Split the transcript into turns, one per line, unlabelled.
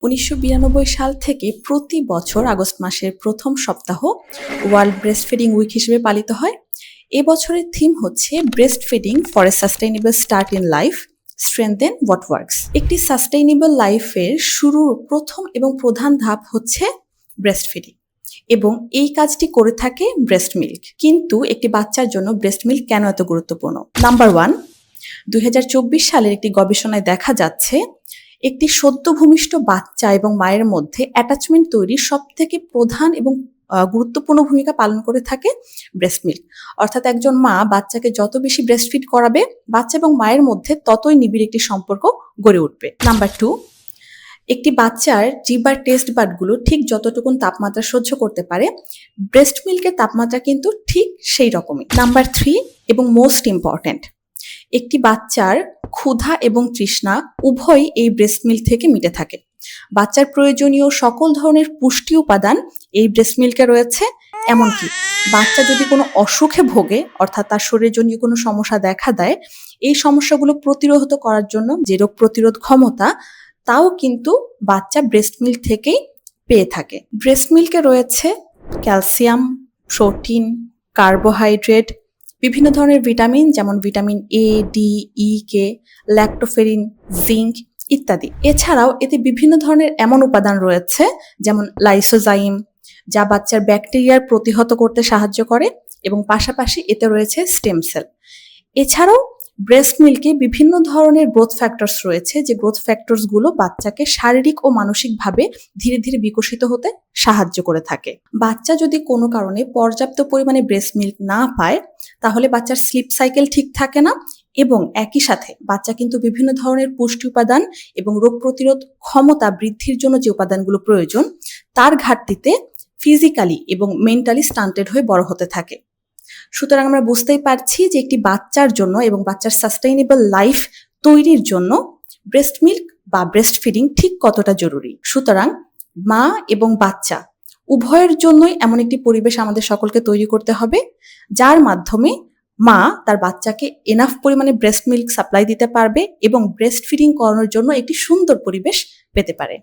১৯৯২ সাল থেকে প্রতি বছর আগস্ট মাসের প্রথম সপ্তাহ ওয়ার্ল্ড ব্রেস্ট ফিডিং উইক হিসেবে পালিত হয়। এবছরের থিম হচ্ছে breast feeding for a sustainable start in life, strengthen what works. একটি সাস্টেইনেবল লাইফের শুরুর প্রথম এবং প্রধান ধাপ হচ্ছে ব্রেস্ট ফিডিং, এবং এই কাজটি করে থাকে ব্রেস্ট মিল্ক। কিন্তু একটি বাচ্চার জন্য ব্রেস্ট মিল্ক কেন এত গুরুত্বপূর্ণ? নাম্বার 1, ২০২৪ সালের একটি গবেষণায় দেখা যাচ্ছে একটি সদ্য ভূমিষ্ঠ বাচ্চা এবং মায়ের মধ্যে অ্যাটাচমেন্ট তৈরির সবথেকে প্রধান এবং গুরুত্বপূর্ণ ভূমিকা পালন করে থাকে ব্রেস্ট মিল্ক। অর্থাৎ একজন মা বাচ্চাকে যত বেশি ব্রেস্ট ফিড করাবে, বাচ্চা এবং মায়ের মধ্যে ততই নিবিড় একটি সম্পর্ক গড়ে উঠবে। নাম্বার 2, একটি বাচ্চার জিহ্বার টেস্ট বাডগুলো ঠিক যতটুকুন তাপমাত্রা সহ্য করতে পারে, ব্রেস্ট মিল্কের তাপমাত্রা কিন্তু ঠিক সেই রকমই। নাম্বার 3 এবং মোস্ট ইম্পর্ট্যান্ট, একটি বাচ্চার ক্ষুধা এবং তৃষ্ণা উভয়ই এই ব্রেস্ট মিল্ক থেকে মিটে থাকে। বাচ্চার প্রয়োজনীয় সকল ধরনের পুষ্টি উপাদান এই ব্রেস্ট মিল্কে রয়েছে। এমনকি বাচ্চা যদি কোনো অসুখে ভোগে, অর্থাৎ তার শরীরের জন্য কোনো সমস্যা দেখা দেয়, এই সমস্যাগুলো প্রতিরোধ করার জন্য যে রোগ প্রতিরোধ ক্ষমতা, তাও কিন্তু বাচ্চা ব্রেস্ট মিল্ক থেকেই পেয়ে থাকে। ব্রেস্ট মিল্কে রয়েছে ক্যালসিয়াম, প্রোটিন, কার্বোহাইড্রেট, বিভিন্ন ধরনের ভিটামিন, যেমন vitamin A, D, E, K, lactoferrin, zinc ইত্যাদি। এছাড়াও এতে বিভিন্ন ধরনের এমন উপাদান রয়েছে যেমন লাইসোজাইম, যা বাচ্চার ব্যাকটেরিয়ার প্রতিহত করতে সাহায্য করে, এবং পাশাপাশি এতে রয়েছে স্টেম সেল। এছাড়াও ব্রেস্ট মিল্কে বিভিন্ন ধরনের গ্রোথ ফ্যাক্টরস রয়েছে, যে গ্রোথ ফ্যাক্টরসগুলো বাচ্চাকে শারীরিক ও মানসিকভাবে ধীরে ধীরে বিকশিত হতে সাহায্য করে থাকে। বাচ্চা যদি কোনো কারণে পর্যাপ্ত পরিমাণে ব্রেস্ট মিল্ক না পায়, তাহলে বাচ্চার স্লিপ সাইকেল ঠিক থাকে না, এবং একই সাথে বাচ্চা কিন্তু বিভিন্ন ধরনের পুষ্টি উপাদান এবং রোগ প্রতিরোধ ক্ষমতা বৃদ্ধির জন্য যে উপাদানগুলো প্রয়োজন, তার ঘাটতিতে ফিজিক্যালি এবং মেন্টালি স্টান্টেড হয়ে বড় হতে থাকে। সুতরাং আমরা বুঝতেই পারছি যে একটি বাচ্চার জন্য এবং বাচ্চার সাস্টেইনেবল লাইফ তৈরির জন্য ব্রেস্ট মিল্ক বা ব্রেস্ট ফিডিং ঠিক কতটা জরুরি। সুতরাং মা এবং বাচ্চা উভয়ের জন্যই এমন একটি পরিবেশ আমাদের সকলকে তৈরি করতে হবে, যার মাধ্যমে মা তার বাচ্চাকে এনাফ পরিমাণে ব্রেস্ট মিল্ক সাপ্লাই দিতে পারবে এবং ব্রেস্ট ফিডিং করানোর জন্য একটি সুন্দর পরিবেশ পেতে পারে।